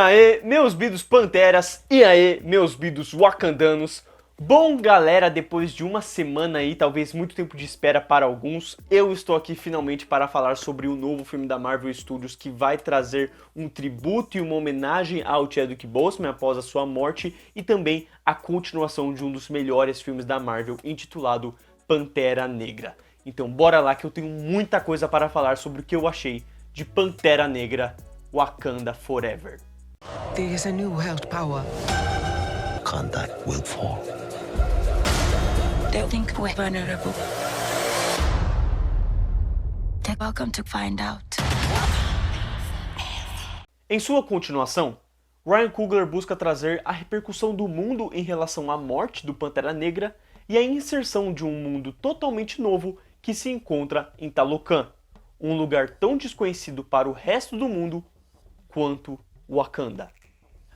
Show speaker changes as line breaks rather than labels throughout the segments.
aí, meus bidos panteras, e aí, meus bidos wakandanos. Bom, galera, depois de uma semana aí, talvez muito tempo de espera para alguns, eu estou aqui finalmente para falar sobre o novo filme da Marvel Studios que vai trazer um tributo e uma homenagem ao Chadwick Boseman após a sua morte e também a continuação de um dos melhores filmes da Marvel, intitulado Pantera Negra. Então bora lá que eu tenho muita coisa para falar sobre o que eu achei de Pantera Negra Wakanda Forever.
There is a new world power.
Wakanda will fall.
They think we're vulnerable. They're welcome to find out.
Em sua continuação, Ryan Coogler busca trazer a repercussão do mundo em relação à morte do Pantera Negra e a inserção de um mundo totalmente novo que se encontra em Talocan, um lugar tão desconhecido para o resto do mundo quanto Wakanda.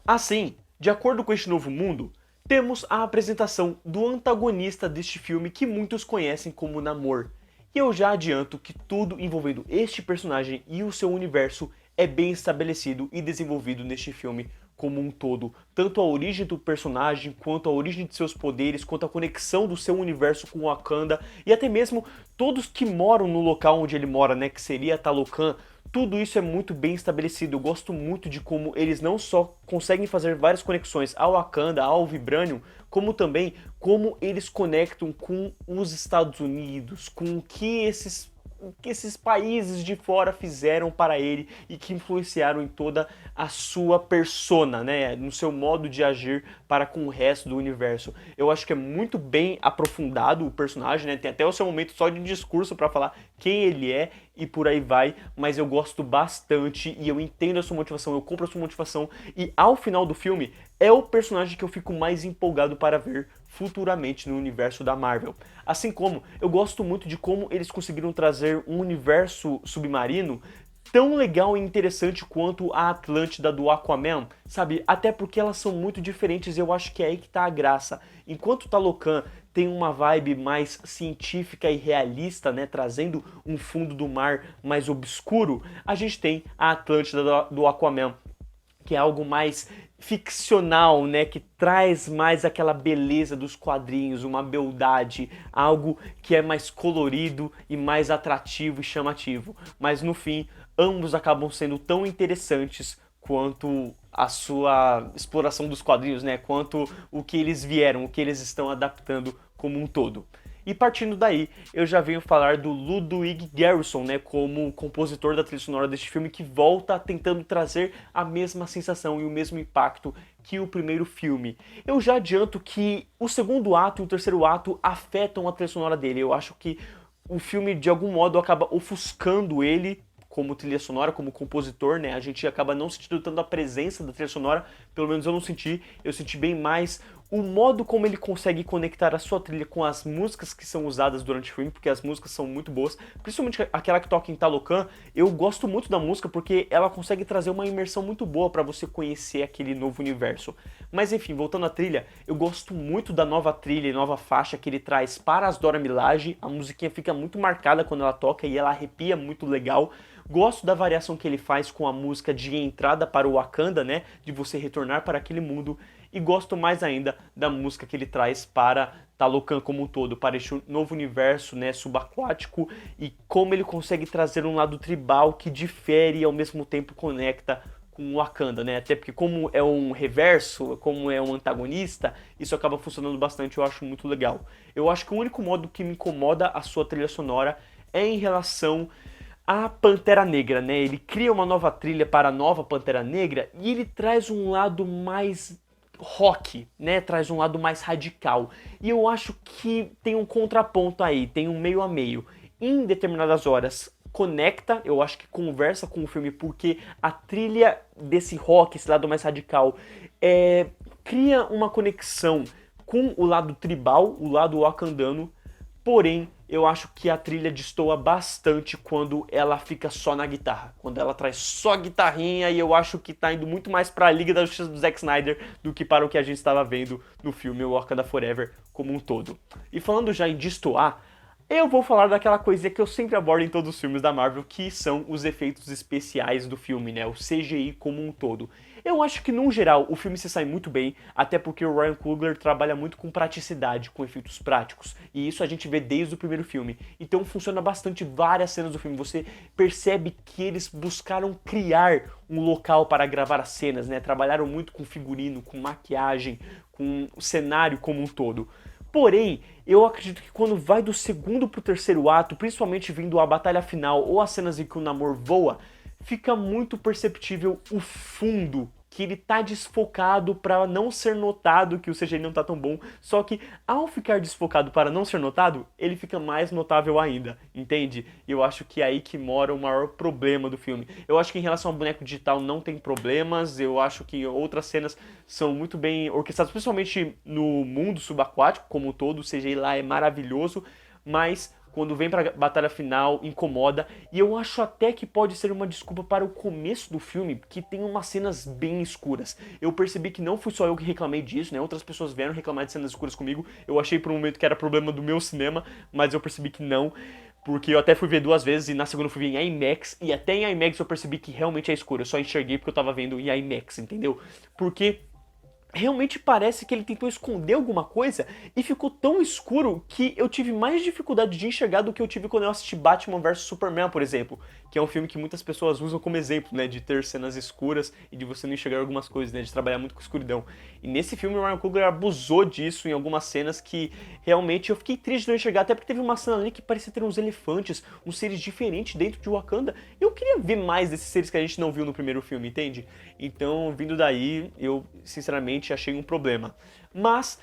Assim, de acordo com este novo mundo, temos a apresentação do antagonista deste filme que muitos conhecem como Namor. E eu já adianto que tudo envolvendo este personagem e o seu universo é bem estabelecido e desenvolvido neste filme como um todo. Tanto a origem do personagem, quanto a origem de seus poderes, quanto a conexão do seu universo com Wakanda e até mesmo todos que moram no local onde ele mora, né, que seria Talocan. Tudo isso é muito bem estabelecido. Eu gosto muito de como eles não só conseguem fazer várias conexões ao Wakanda, ao Vibranium, como também como eles conectam com os Estados Unidos, com o que esses países de fora fizeram para ele e que influenciaram em toda a sua persona, né, no seu modo de agir para com o resto do universo. Eu acho que é muito bem aprofundado o personagem, né, tem até o seu momento só de discurso para falar quem ele é e por aí vai, mas eu gosto bastante e eu entendo a sua motivação, eu compro a sua motivação e ao final do filme é o personagem que eu fico mais empolgado para ver futuramente no universo da Marvel. Assim como eu gosto muito de como eles conseguiram trazer um universo submarino tão legal e interessante quanto a Atlântida do Aquaman, sabe? Até porque elas são muito diferentes e eu acho que é aí que tá a graça. Enquanto Talocan tem uma vibe mais científica e realista, né, trazendo um fundo do mar mais obscuro, a gente tem a Atlântida do Aquaman, que é algo mais ficcional, né, que traz mais aquela beleza dos quadrinhos, uma beldade, algo que é mais colorido e mais atrativo e chamativo. Mas no fim, ambos acabam sendo tão interessantes quanto a sua exploração dos quadrinhos, né, quanto o que eles vieram, o que eles estão adaptando como um todo. E partindo daí, eu já venho falar do Ludwig Göransson, né, como compositor da trilha sonora deste filme, que volta tentando trazer a mesma sensação e o mesmo impacto que o primeiro filme. Eu já adianto que o segundo ato e o terceiro ato afetam a trilha sonora dele. Eu acho que o filme, de algum modo, acaba ofuscando ele como trilha sonora, como compositor, né? A gente acaba não sentindo tanto a presença da trilha sonora, pelo menos eu não senti. Eu senti bem mais o modo como ele consegue conectar a sua trilha com as músicas que são usadas durante o filme, porque as músicas são muito boas, principalmente aquela que toca em Talocan. Eu gosto muito da música porque ela consegue trazer uma imersão muito boa para você conhecer aquele novo universo. Mas enfim, voltando à trilha, eu gosto muito da nova trilha e nova faixa que ele traz para as Dora Milaje. A musiquinha fica muito marcada quando ela toca e ela arrepia muito legal. Gosto da variação que ele faz com a música de entrada para o Wakanda, né, de você retornar para aquele mundo. E gosto mais ainda da música que ele traz para Talocan como um todo, para este novo universo, né, subaquático, e como ele consegue trazer um lado tribal que difere e ao mesmo tempo conecta com o Wakanda, né? Até porque como é um reverso, como é um antagonista, isso acaba funcionando bastante, eu acho muito legal. Eu acho que o único modo que me incomoda a sua trilha sonora é em relação a Pantera Negra, né? Ele cria uma nova trilha para a nova Pantera Negra e ele traz um lado mais rock, né? Traz um lado mais radical. E eu acho que tem um contraponto aí, tem um meio a meio. Em determinadas horas conecta, eu acho que conversa com o filme porque a trilha desse rock, esse lado mais radical, cria uma conexão com o lado tribal, o lado wakandano, porém eu acho que a trilha destoa bastante quando ela fica só na guitarra. Quando ela traz só guitarrinha, e eu acho que tá indo muito mais para a Liga da Justiça do Zack Snyder do que para o que a gente estava vendo no filme Wakanda Forever como um todo. E falando já em destoar, eu vou falar daquela coisinha que eu sempre abordo em todos os filmes da Marvel, que são os efeitos especiais do filme, né? O CGI como um todo. Eu acho que, no geral, o filme se sai muito bem, até porque o Ryan Coogler trabalha muito com praticidade, com efeitos práticos, e isso a gente vê desde o primeiro filme. Então funciona bastante várias cenas do filme, você percebe que eles buscaram criar um local para gravar as cenas, né? Trabalharam muito com figurino, com maquiagem, com o cenário como um todo. Porém, eu acredito que quando vai do segundo pro terceiro ato, principalmente vindo a batalha final ou as cenas em que o Namor voa, fica muito perceptível o fundo, que ele tá desfocado para não ser notado que o CGI não tá tão bom, só que ao ficar desfocado para não ser notado, ele fica mais notável ainda, entende? E eu acho que é aí que mora o maior problema do filme. Eu acho que em relação ao boneco digital não tem problemas, eu acho que outras cenas são muito bem orquestradas, principalmente no mundo subaquático como um todo, o CGI lá é maravilhoso, mas quando vem pra batalha final, incomoda. E eu acho até que pode ser uma desculpa para o começo do filme, que tem umas cenas bem escuras. Eu percebi que não fui só eu que reclamei disso, né? Outras pessoas vieram reclamar de cenas escuras comigo. Eu achei por um momento que era problema do meu cinema, mas eu percebi que não. Porque eu até fui ver 2 vezes e na segunda eu fui ver em IMAX. E até em IMAX eu percebi que realmente é escuro. Eu só enxerguei porque eu tava vendo em IMAX, entendeu? Porque realmente parece que ele tentou esconder alguma coisa e ficou tão escuro que eu tive mais dificuldade de enxergar do que eu tive quando eu assisti Batman vs Superman, por exemplo, que é um filme que muitas pessoas usam como exemplo, né, de ter cenas escuras e de você não enxergar algumas coisas, né, de trabalhar muito com escuridão. E nesse filme o Ryan Coogler abusou disso em algumas cenas que realmente eu fiquei triste de não enxergar, até porque teve uma cena ali que parecia ter uns elefantes, uns seres diferentes dentro de Wakanda. Eu queria ver mais desses seres que a gente não viu no primeiro filme, entende? Então, vindo daí, eu sinceramente achei um problema. Mas,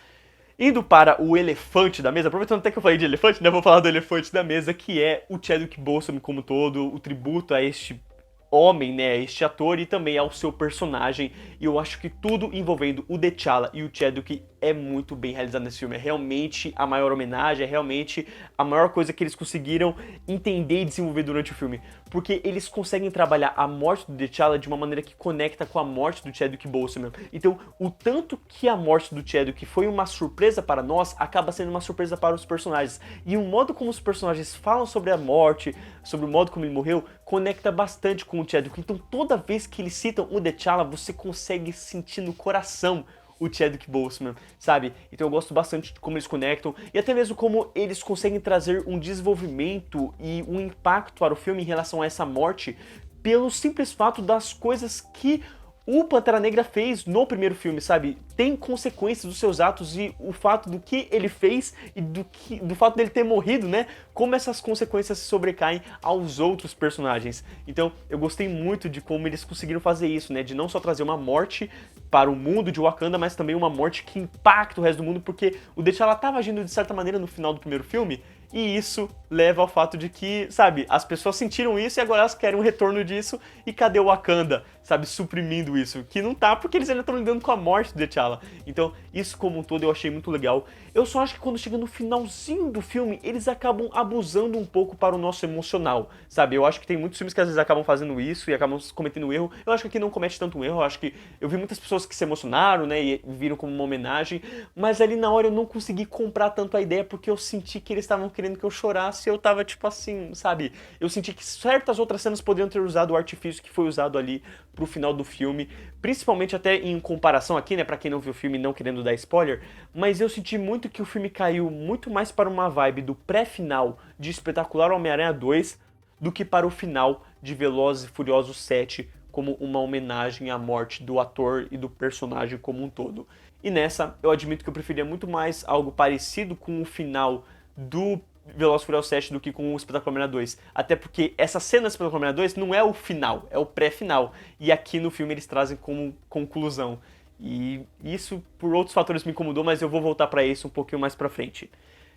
indo para o elefante da mesa, aproveitando até que eu falei de elefante, né, eu vou falar do elefante da mesa, que é o Chadwick Boseman como todo, o tributo a este homem, né, este ator e também ao seu personagem. E eu acho que tudo envolvendo o T'Challa e o Chadwick é muito bem realizado nesse filme. É realmente a maior homenagem, é realmente a maior coisa que eles conseguiram entender e desenvolver durante o filme. Porque eles conseguem trabalhar a morte do T'Challa de uma maneira que conecta com a morte do Chadwick Boseman. Então, o tanto que a morte do Chadwick foi uma surpresa para nós, acaba sendo uma surpresa para os personagens. E o modo como os personagens falam sobre a morte, sobre o modo como ele morreu, conecta bastante com o Chadwick. Então, toda vez que eles citam o T'Challa, você consegue sentir no coração o Chadwick Boseman, sabe? Então eu gosto bastante de como eles conectam e até mesmo como eles conseguem trazer um desenvolvimento e um impacto para o filme em relação a essa morte pelo simples fato das coisas que o Pantera Negra fez no primeiro filme, sabe? Tem consequências dos seus atos e o fato do que ele fez e do fato dele ter morrido, né? Como essas consequências se sobrecaem aos outros personagens. Então, eu gostei muito de como eles conseguiram fazer isso, né? De não só trazer uma morte para o mundo de Wakanda, mas também uma morte que impacta o resto do mundo, porque o T'Challa estava agindo de certa maneira no final do primeiro filme, e isso leva ao fato de que, sabe, as pessoas sentiram isso e agora elas querem um retorno disso, e cadê o Wakanda, sabe, suprimindo isso? Que não tá, porque eles ainda estão lidando com a morte do T'Challa. Então, isso como um todo eu achei muito legal. Eu só acho que quando chega no finalzinho do filme, eles acabam abusando um pouco para o nosso emocional, sabe? Eu acho que tem muitos filmes que às vezes acabam fazendo isso e acabam cometendo um erro. Eu acho que aqui não comete tanto um erro, eu acho que eu vi muitas pessoas que se emocionaram, né, e viram como uma homenagem, mas ali na hora eu não consegui comprar tanto a ideia, porque eu senti que eles estavam querendo que eu chorasse e eu tava tipo assim, sabe? Eu senti que certas outras cenas poderiam ter usado o artifício que foi usado ali pro final do filme, principalmente até em comparação aqui, né, pra quem não viu o filme não querendo dar spoiler, mas eu senti muito que o filme caiu muito mais para uma vibe do pré-final de Espetacular Homem-Aranha 2 do que para o final de Velozes e Furiosos 7 como uma homenagem à morte do ator e do personagem como um todo. E nessa, eu admito que eu preferia muito mais algo parecido com o final do Velozes e Furiosos 7 do que com o Espetacular Homem-Aranha 2. Até porque essa cena do Espetacular Homem-Aranha 2 não é o final, é o pré-final. E aqui no filme eles trazem como conclusão. E isso, por outros fatores, me incomodou, mas eu vou voltar pra isso um pouquinho mais pra frente.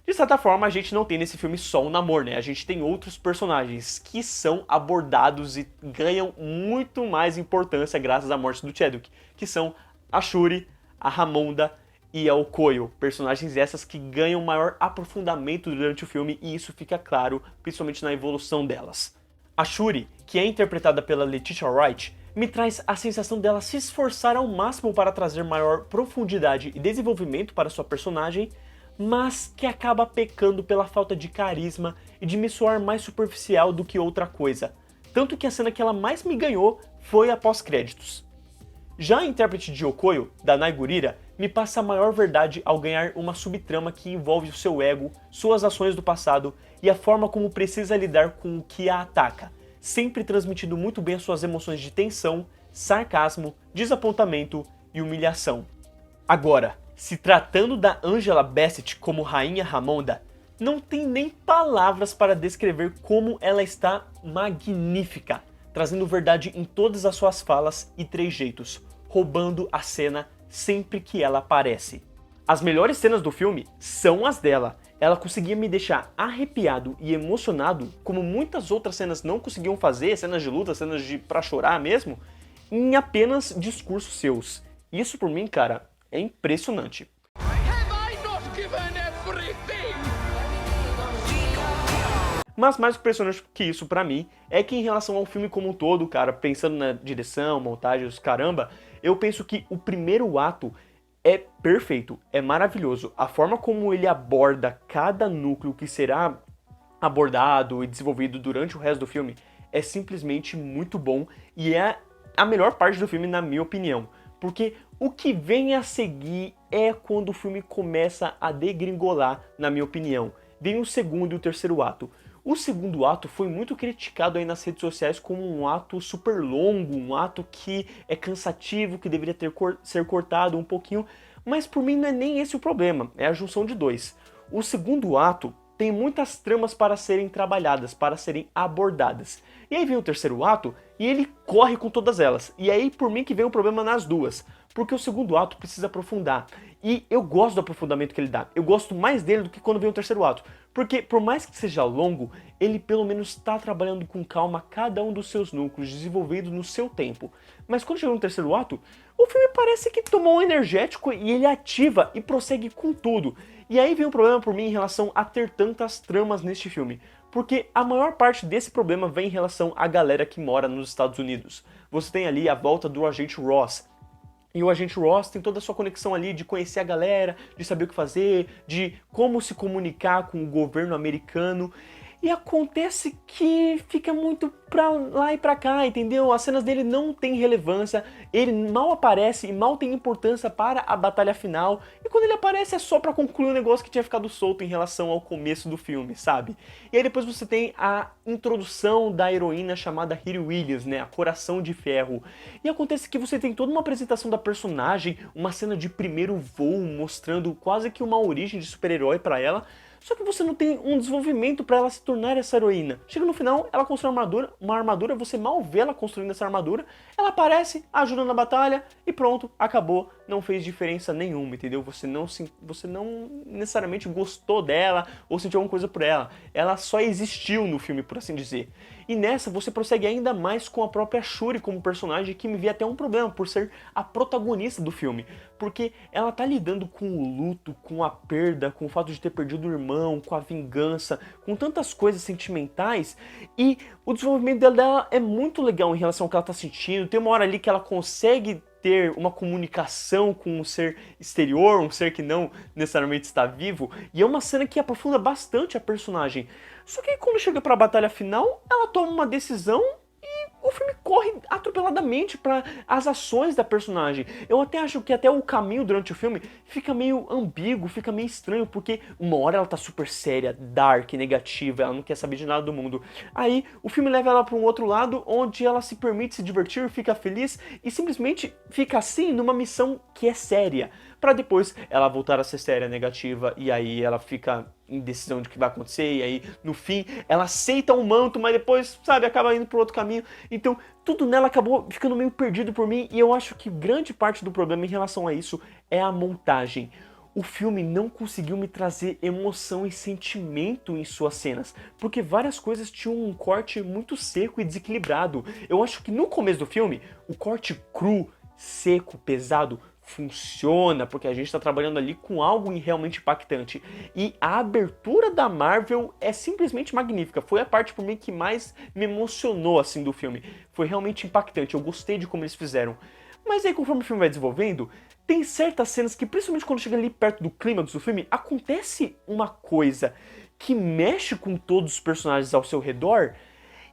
De certa forma, a gente não tem nesse filme só o Namor, né? A gente tem outros personagens que são abordados e ganham muito mais importância graças à morte do Chadwick, que são a Shuri, a Ramonda e a Okoye, personagens essas que ganham maior aprofundamento durante o filme, e isso fica claro, principalmente na evolução delas. A Shuri, que é interpretada pela Letitia Wright, me traz a sensação dela se esforçar ao máximo para trazer maior profundidade e desenvolvimento para sua personagem, mas que acaba pecando pela falta de carisma e de me soar mais superficial do que outra coisa. Tanto que a cena que ela mais me ganhou foi a pós-créditos. Já a intérprete de Yokoyo, Danai Gurira, me passa a maior verdade ao ganhar uma subtrama que envolve o seu ego, suas ações do passado e a forma como precisa lidar com o que a ataca, sempre transmitindo muito bem as suas emoções de tensão, sarcasmo, desapontamento e humilhação. Agora, se tratando da Angela Bassett como Rainha Ramonda, não tem nem palavras para descrever como ela está magnífica, trazendo verdade em todas as suas falas e trejeitos, roubando a cena sempre que ela aparece. As melhores cenas do filme são as dela. Ela conseguia me deixar arrepiado e emocionado, como muitas outras cenas não conseguiam fazer, cenas de luta, cenas pra chorar mesmo, em apenas discursos seus. Isso por mim, cara, é impressionante. Mas mais impressionante que isso pra mim é que em relação ao filme como um todo, cara, pensando na direção, montagem, os caramba, eu penso que o primeiro ato é perfeito, é maravilhoso. A forma como ele aborda cada núcleo que será abordado e desenvolvido durante o resto do filme é simplesmente muito bom e é a melhor parte do filme, na minha opinião. Porque o que vem a seguir é quando o filme começa a degringolar, na minha opinião. Vem o segundo e o terceiro ato. O segundo ato foi muito criticado aí nas redes sociais como um ato super longo, um ato que é cansativo, que deveria ser cortado um pouquinho, mas por mim não é nem esse o problema, é a junção de dois. O segundo ato tem muitas tramas para serem trabalhadas, para serem abordadas. E aí vem o terceiro ato e ele corre com todas elas. E aí por mim que vem o problema nas duas, porque o segundo ato precisa aprofundar. E eu gosto do aprofundamento que ele dá. Eu gosto mais dele do que quando vem o terceiro ato. Porque por mais que seja longo, ele pelo menos está trabalhando com calma cada um dos seus núcleos, desenvolvendo no seu tempo. Mas quando chega no terceiro ato, o filme parece que tomou um energético e ele ativa e prossegue com tudo. E aí vem o problema por mim em relação a ter tantas tramas neste filme. Porque a maior parte desse problema vem em relação à galera que mora nos Estados Unidos. Você tem ali a volta do agente Ross. E o agente Ross tem toda a sua conexão ali de conhecer a galera, de saber o que fazer, de como se comunicar com o governo americano. E acontece que fica muito pra lá e pra cá, entendeu? As cenas dele não têm relevância, ele mal aparece e mal tem importância para a batalha final. E quando ele aparece é só pra concluir um negócio que tinha ficado solto em relação ao começo do filme, sabe? E aí depois você tem a introdução da heroína chamada Riri Williams, né? A Coração de Ferro. E acontece que você tem toda uma apresentação da personagem, uma cena de primeiro voo mostrando quase que uma origem de super-herói pra ela. Só que você não tem um desenvolvimento para ela se tornar essa heroína. Chega no final, ela constrói uma armadura, você mal vê ela construindo essa armadura, ela aparece, ajuda na batalha e pronto, acabou. Não fez diferença nenhuma, entendeu? Você não necessariamente gostou dela ou sentiu alguma coisa por ela. Ela só existiu no filme, por assim dizer. E nessa você prossegue ainda mais com a própria Shuri como personagem, que me vê até um problema por ser a protagonista do filme. Porque ela tá lidando com o luto, com a perda, com o fato de ter perdido o irmão, com a vingança, com tantas coisas sentimentais. E o desenvolvimento dela é muito legal em relação ao que ela tá sentindo. Tem uma hora ali que ela consegue ter uma comunicação com um ser exterior, um ser que não necessariamente está vivo, e é uma cena que aprofunda bastante a personagem. Só que aí, quando chega para a batalha final, ela toma uma decisão e o filme corre atropeladamente para as ações da personagem. Eu até acho que até o caminho durante o filme fica meio ambíguo, fica meio estranho, porque uma hora ela tá super séria, dark, negativa, ela não quer saber de nada do mundo. Aí o filme leva ela para um outro lado, onde ela se permite se divertir, fica feliz e simplesmente fica assim numa missão que é séria, para depois ela voltar a ser séria, negativa, e aí ela fica em decisão de o que vai acontecer, e aí no fim ela aceita o manto, mas depois, sabe, acaba indo por outro caminho. Então tudo nela acabou ficando meio perdido por mim, e eu acho que grande parte do problema em relação a isso é a montagem. O filme não conseguiu me trazer emoção e sentimento em suas cenas, porque várias coisas tinham um corte muito seco e desequilibrado. Eu acho que no começo do filme, o corte cru, seco, pesado, funciona, porque a gente está trabalhando ali com algo realmente impactante. E a abertura da Marvel é simplesmente magnífica. Foi a parte por mim que mais me emocionou assim do filme. Foi realmente impactante, eu gostei de como eles fizeram. Mas aí conforme o filme vai desenvolvendo, tem certas cenas que, principalmente quando chega ali perto do clímax do filme, acontece uma coisa que mexe com todos os personagens ao seu redor.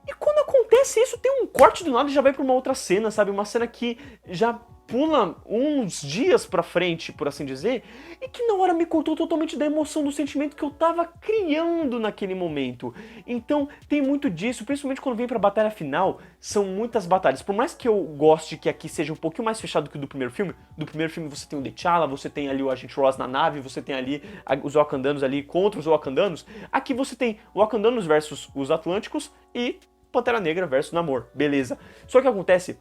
E quando acontece isso, tem um corte do nada e já vai pra uma outra cena, sabe? Uma cena que já pula uns dias pra frente, por assim dizer, e que na hora me cortou totalmente da emoção, do sentimento que eu tava criando naquele momento. Então, tem muito disso, principalmente quando vem pra batalha final, são muitas batalhas. Por mais que eu goste que aqui seja um pouquinho mais fechado que o do primeiro filme você tem o T'Challa, você tem ali o Agente Ross na nave, você tem ali os Wakandanos ali contra os Wakandanos. Aqui você tem Wakandanos versus os Atlânticos e Pantera Negra versus Namor, beleza. Só que acontece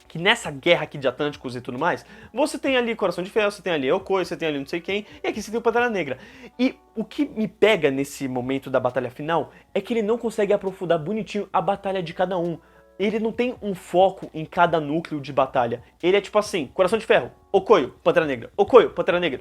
que nessa guerra aqui de Atlânticos e tudo mais, você tem ali Coração de Ferro, você tem ali Okoye, você tem ali não sei quem, e aqui você tem o Pantera Negra. E o que me pega nesse momento da batalha final é que ele não consegue aprofundar bonitinho a batalha de cada um. Ele não tem um foco em cada núcleo de batalha. Ele é tipo assim, Coração de Ferro, Okoye, Pantera Negra, Okoye, Pantera Negra,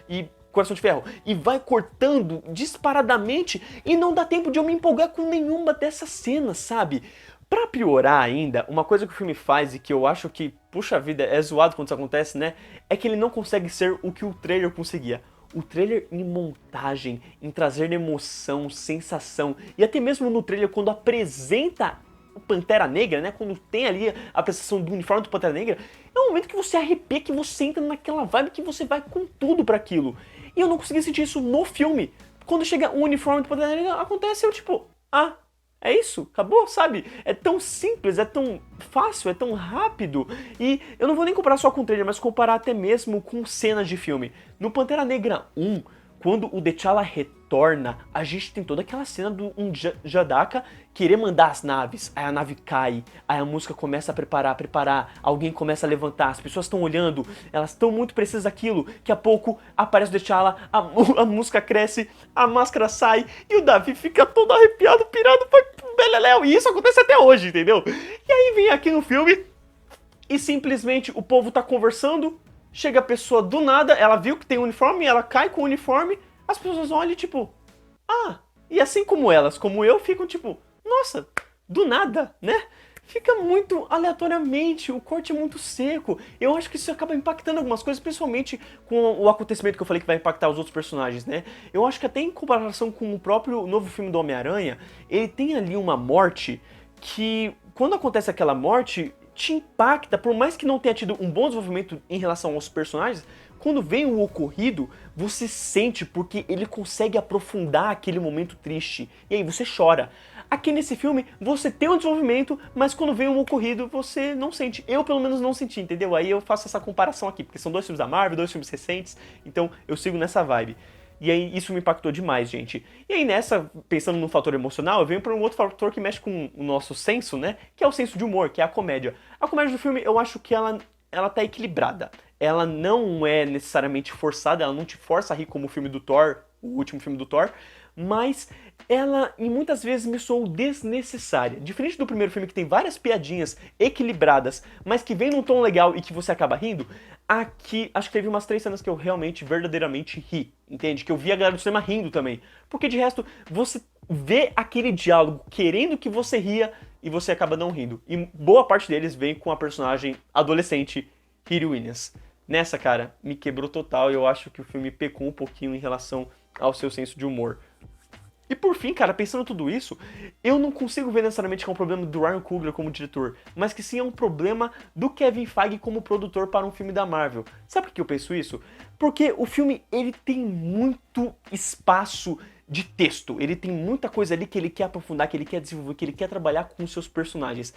e Coração de Ferro, e vai cortando disparadamente e não dá tempo de eu me empolgar com nenhuma dessas cenas, sabe? Pra piorar ainda, uma coisa que o filme faz e que eu acho que, puxa vida, é zoado quando isso acontece, né? É que ele não consegue ser o que o trailer conseguia. O trailer em montagem, em trazer emoção, sensação, e até mesmo no trailer quando apresenta o Pantera Negra, né? Quando tem ali a apresentação do uniforme do Pantera Negra, é um momento que você arrepia, que você entra naquela vibe que você vai com tudo pra aquilo. E eu não consegui sentir isso no filme. Quando chega o uniforme do Pantera Negra, acontece eu tipo, é isso, acabou, sabe? É tão simples, é tão fácil, é tão rápido. E eu não vou nem comparar só com o trailer, mas comparar até mesmo com cenas de filme. No Pantera Negra 1, quando o T'Challa retorna, a gente tem toda aquela cena do N'Jadaka querer mandar as naves. Aí a nave cai, aí a música começa a preparar, alguém começa a levantar, as pessoas estão olhando, elas estão muito precisas daquilo. Daqui a pouco aparece o T'Challa, a música cresce, a máscara sai e o Davi fica todo arrepiado, pirado pra beleléu. E isso acontece até hoje, entendeu? E aí vem aqui no filme e simplesmente o povo tá conversando. Chega a pessoa do nada, ela viu que tem um uniforme, ela cai com o uniforme, as pessoas olham e tipo, e assim como elas, como eu, ficam tipo, nossa, do nada, né? Fica muito aleatoriamente, o corte é muito seco. Eu acho que isso acaba impactando algumas coisas, principalmente com o acontecimento que eu falei que vai impactar os outros personagens, né? Eu acho que até em comparação com o próprio novo filme do Homem-Aranha, ele tem ali uma morte que, quando acontece aquela morte, te impacta, por mais que não tenha tido um bom desenvolvimento em relação aos personagens, quando vem o ocorrido, você sente porque ele consegue aprofundar aquele momento triste, e aí você chora. Aqui nesse filme, você tem um desenvolvimento, mas quando vem um ocorrido, você não sente. Eu, pelo menos, não senti, entendeu? Aí eu faço essa comparação aqui, porque são dois filmes da Marvel, dois filmes recentes, então eu sigo nessa vibe. E aí isso me impactou demais, gente. E aí nessa, pensando no fator emocional, eu venho para um outro fator que mexe com o nosso senso, né? Que é o senso de humor, que é a comédia. A comédia do filme, eu acho que ela tá equilibrada. Ela não é necessariamente forçada, ela não te força a rir como o filme do Thor, o último filme do Thor, mas ela, e muitas vezes, me soou desnecessária. Diferente do primeiro filme, que tem várias piadinhas equilibradas, mas que vem num tom legal e que você acaba rindo, aqui, acho que teve umas 3 cenas que eu realmente, verdadeiramente ri, entende? Que eu vi a galera do cinema rindo também. Porque, de resto, você vê aquele diálogo querendo que você ria e você acaba não rindo. E boa parte deles vem com a personagem adolescente, Riri Williams. Nessa, cara, me quebrou total e eu acho que o filme pecou um pouquinho em relação ao seu senso de humor. E por fim, cara, pensando tudo isso, eu não consigo ver necessariamente que é um problema do Ryan Coogler como diretor, mas que sim é um problema do Kevin Feige como produtor para um filme da Marvel. Sabe por que eu penso isso? Porque o filme, ele tem muito espaço de texto, ele tem muita coisa ali que ele quer aprofundar, que ele quer desenvolver, que ele quer trabalhar com os seus personagens.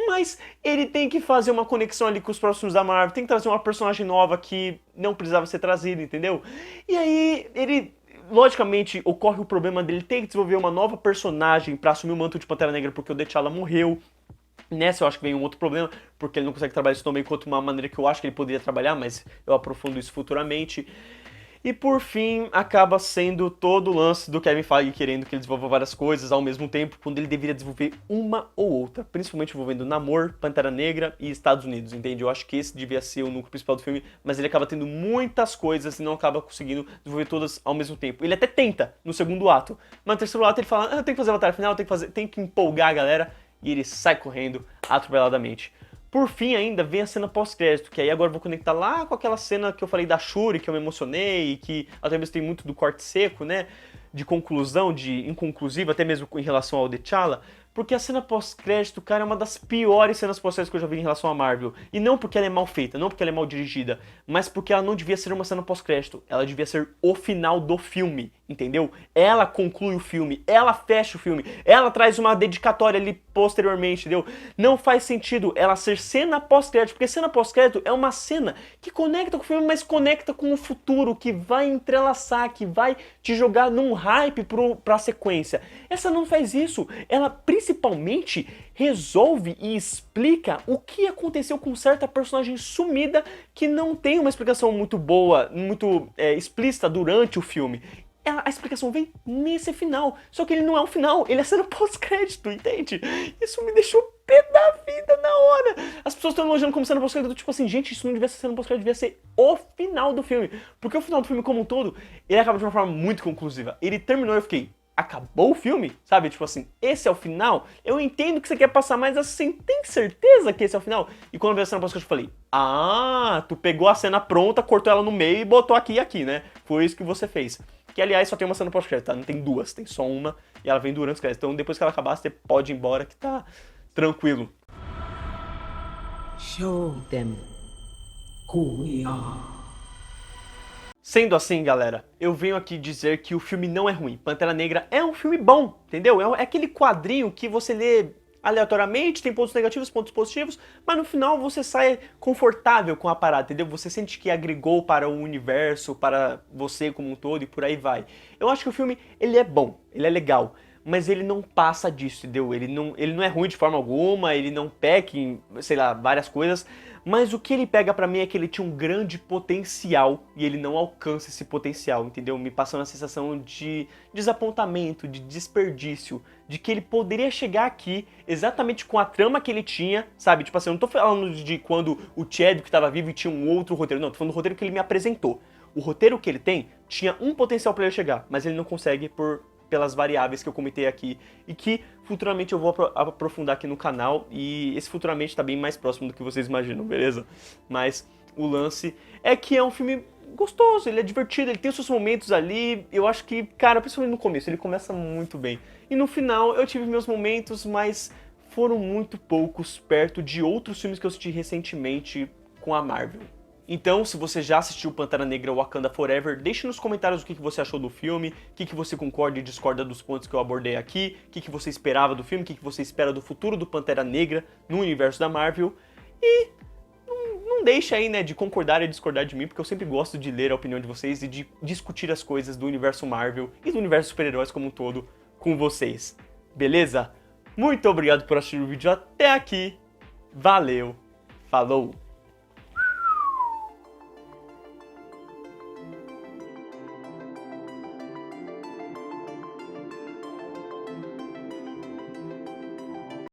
Mas ele tem que fazer uma conexão ali com os próximos da Marvel, tem que trazer uma personagem nova que não precisava ser trazida, entendeu? E aí, ele... Logicamente, ocorre o problema dele ter que desenvolver uma nova personagem pra assumir o manto de Pantera Negra porque o T'Challa morreu. Nessa eu acho que vem um outro problema, porque ele não consegue trabalhar isso tão bem quanto uma maneira que eu acho que ele poderia trabalhar, mas eu aprofundo isso futuramente. E por fim, acaba sendo todo o lance do Kevin Feige querendo que ele desenvolva várias coisas ao mesmo tempo, quando ele deveria desenvolver uma ou outra, principalmente envolvendo Namor, Pantera Negra e Estados Unidos, entende? Eu acho que esse devia ser o núcleo principal do filme, mas ele acaba tendo muitas coisas e não acaba conseguindo desenvolver todas ao mesmo tempo. Ele até tenta no segundo ato, mas no terceiro ato ele fala, tem que fazer a batalha final, tem que empolgar a galera, e ele sai correndo atropeladamente. Por fim, ainda vem a cena pós-crédito, que aí agora eu vou conectar lá com aquela cena que eu falei da Shuri, que eu me emocionei, e que até mesmo tem muito do corte seco, né? De conclusão, de inconclusiva, até mesmo em relação ao T'Challa, porque a cena pós-crédito, cara, é uma das piores cenas pós-crédito que eu já vi em relação a Marvel. E não porque ela é mal feita, não porque ela é mal dirigida, mas porque ela não devia ser uma cena pós-crédito, ela devia ser o final do filme, entendeu? Ela conclui o filme, ela fecha o filme, ela traz uma dedicatória ali posteriormente, entendeu? Não faz sentido ela ser cena pós-crédito, porque cena pós-crédito é uma cena que conecta com o filme, mas conecta com o futuro, que vai entrelaçar, que vai te jogar num hype pra sequência. Essa não faz isso, ela principalmente resolve e explica o que aconteceu com certa personagem sumida que não tem uma explicação muito boa, muito explícita durante o filme. A explicação vem nesse final, só que ele não é o final, ele é cena pós-crédito, entende? Isso me deixou pé da vida na hora. As pessoas estão elogiando como cena pós-crédito, tipo assim, gente, isso não devia ser cena pós-crédito, devia ser o final do filme. Porque o final do filme como um todo, ele acaba de uma forma muito conclusiva. Ele terminou e eu fiquei, acabou o filme? Sabe, tipo assim, esse é o final? Eu entendo que você quer passar, mas assim, tem certeza que esse é o final? E quando eu vi a cena pós-crédito, eu falei, tu pegou a cena pronta, cortou ela no meio e botou aqui e aqui, né? Foi isso que você fez. Que, aliás, só tem uma cena pós-crédito, tá? Não tem duas, tem só uma e ela vem durante os créditos. Então, depois que ela acabar, você pode ir embora que tá tranquilo.
Show them who we are.
Sendo assim, galera, eu venho aqui dizer que o filme não é ruim. Pantera Negra é um filme bom, entendeu? É aquele quadrinho que você lê aleatoriamente, tem pontos negativos, pontos positivos, mas no final você sai confortável com a parada, entendeu? Você sente que agregou para o universo, para você como um todo e por aí vai. Eu acho que o filme, ele é bom, ele é legal, mas ele não passa disso, entendeu? Ele não é ruim de forma alguma, ele não peca em, sei lá, várias coisas, mas o que ele pega pra mim é que ele tinha um grande potencial e ele não alcança esse potencial, entendeu? Me passando a sensação de desapontamento, de desperdício, de que ele poderia chegar aqui exatamente com a trama que ele tinha, sabe? Tipo assim, eu não tô falando de quando o Chadwick estava vivo e tinha um outro roteiro, não, tô falando do roteiro que ele me apresentou. O roteiro que ele tem tinha um potencial pra ele chegar, mas ele não consegue pelas variáveis que eu comentei aqui e que futuramente eu vou aprofundar aqui no canal, e esse futuramente tá bem mais próximo do que vocês imaginam, beleza? Mas o lance é que é um filme gostoso, ele é divertido, ele tem os seus momentos ali, eu acho que, cara, principalmente no começo, ele começa muito bem. E no final eu tive meus momentos, mas foram muito poucos perto de outros filmes que eu assisti recentemente com a Marvel. Então, se você já assistiu Pantera Negra Wakanda Forever, deixe nos comentários o que você achou do filme, o que você concorda e discorda dos pontos que eu abordei aqui, o que você esperava do filme, o que você espera do futuro do Pantera Negra no universo da Marvel. E não deixe aí, né, de concordar e discordar de mim, porque eu sempre gosto de ler a opinião de vocês e de discutir as coisas do universo Marvel e do universo super-heróis como um todo com vocês. Beleza? Muito obrigado por assistir o vídeo até aqui. Valeu. Falou.